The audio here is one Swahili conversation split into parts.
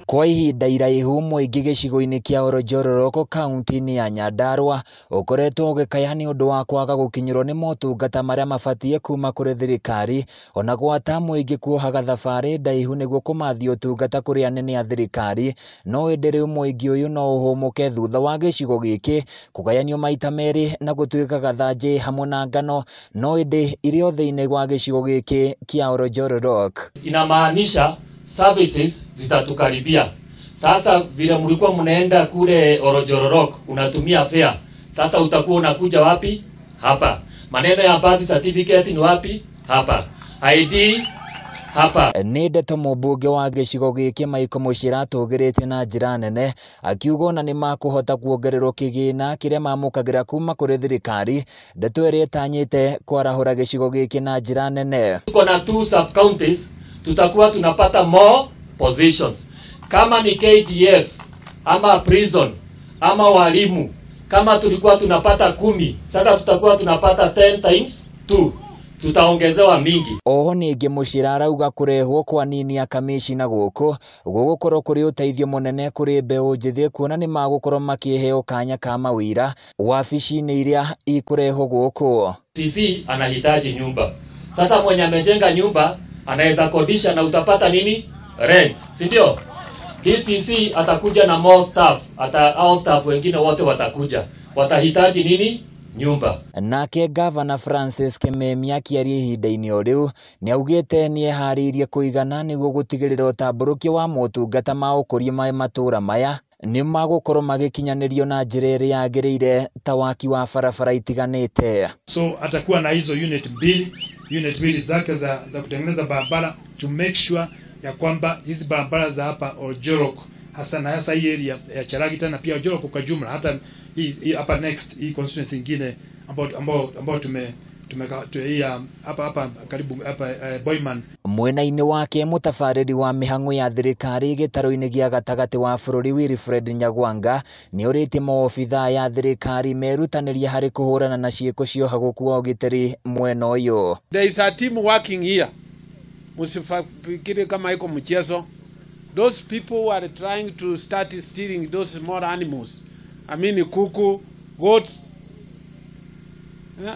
Kwa ihinda iraihu Muingi gĩcigo-inĩ kĩa Ol Jororok kaunti-inĩ ya Nyandarua ũkoretwo ũgĩkaya nĩ ũndũ wa kwaga gũkinyĩrwo nĩ motungata marĩa mabatie kuma kũrĩ thirikari, ona gwata Muingi kuohaga thabarĩ ndaihu nĩguo kũmathia ũtungata kũrĩ anene a thirikari, no hĩndĩ rĩu Muingi ũyũ no ũhũmũke thutha wa gĩcigo gĩkĩ kũgayanio maita merĩ na gũtuĩka gathanjĩ hamwe na ngano, no hĩndĩ irĩ o thĩinĩ wa gĩcigo gĩkĩ kĩa Ol Jororok. Inamaanisha services zitatukaribia. Sasa vile mlikuwa mnaenda kule Ol Jororok unatumia fare. Sasa utakuwa unakuja wapi? Hapa. Maneno ya birth certificate ni wapi? Hapa. ID hapa. Nĩ ndeto mũmbunge wa gĩcigo gĩkĩ Michael Muchira atũgĩrĩte na njĩra nene, akiuga ona nĩ makũhota kuongererwo kĩgĩna kĩrĩa mamũkagĩra kuma kũrĩ thirikari, ndeto ĩrĩa ĩtanyĩte kwarahũra gĩcigo gĩkĩ na njĩra nene. Tuko na 2 sub counties, tutakuwa tunapata more positions. Kama ni KDF ama prison ama walimu, kama tulikuwa tunapata 10, sasa tutakuwa tunapata 10 times 2. Tutaongezewa mingi. Oho ningĩ Muchira arauga kurehwo kwa nini akamishina gũkũ gũgũkorwo kũrĩ ũteithio mũnene kũrĩ mbeũ njĩthĩ, kuona nĩ magũkorwo makĩheo kanya ka mawĩra wabici-inĩ iria ikũrehwo gũkũ. CC anahitaji nyumba. Sasa mwenye amejenga nyumba anaweza kodisha na utapata nini? Rent, si ndio? CC atakuja na more staff, au staff wengine wote watakuja. Watahitaji nini? Nyumba. Nake Governor Francis Kameme akiaria ihinda-inĩ o rĩu nĩ augĩte nĩ eharĩirie kũigana nĩguo gũtigĩrĩra ũtambũrũkia wa motungata ma ũkũria ma matũũra maya nĩ magũkorwo magĩkinyanĩrio na njĩra ĩrĩa yagĩrĩire ta waki wa barabara itiganĩte. So atakuwa na hizo unit mbili zake za kutengeneza barabara to make sure ya kwamba hizi barabara za hapa Ol Jororok hasa hii area ya Charagita na pia Ol Jororok kwa jumla, hata hii hapa next hii constituency nyingine ambao hapa karibu hapa Boyman. Mwena-inĩ wake mũtabarĩri wa mĩhang'o ya thirikari gĩtarũ-inĩ gĩa gatagatĩ wa bũrũri Wilfred Nyagwanga nĩ ũrĩtie maobitha ya thirikari merutanĩria harĩ kũhũrana na ciĩko cia ũhagũku wa ũgitĩri mwena ũyũ. There is a team working here. Msifikiri kama iko mchezo. Those people who are trying to start stealing those small animals, I mean kuku, goats,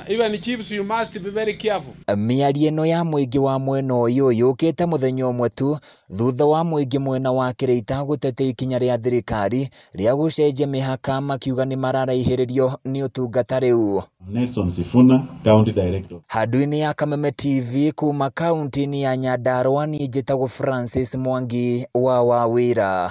even chiefs, you must be very careful. Mĩario ĩno ya Muingi wa mwena ũyũ yũkĩte mũthenya ũmwe tu thutha wa Muingi mwena wa Kĩrĩita gũtetea ikinya rĩa thirikari rĩa gũcenjia mĩhaka, makiuga nĩ mararaihĩrĩrio nĩ ũtungata rĩu. Handũ-inĩ ya Kameme TV kuma kaunti-inĩ ya Nyandarua, niĩ njĩtagwo Francis Mwangi wa Wawĩra.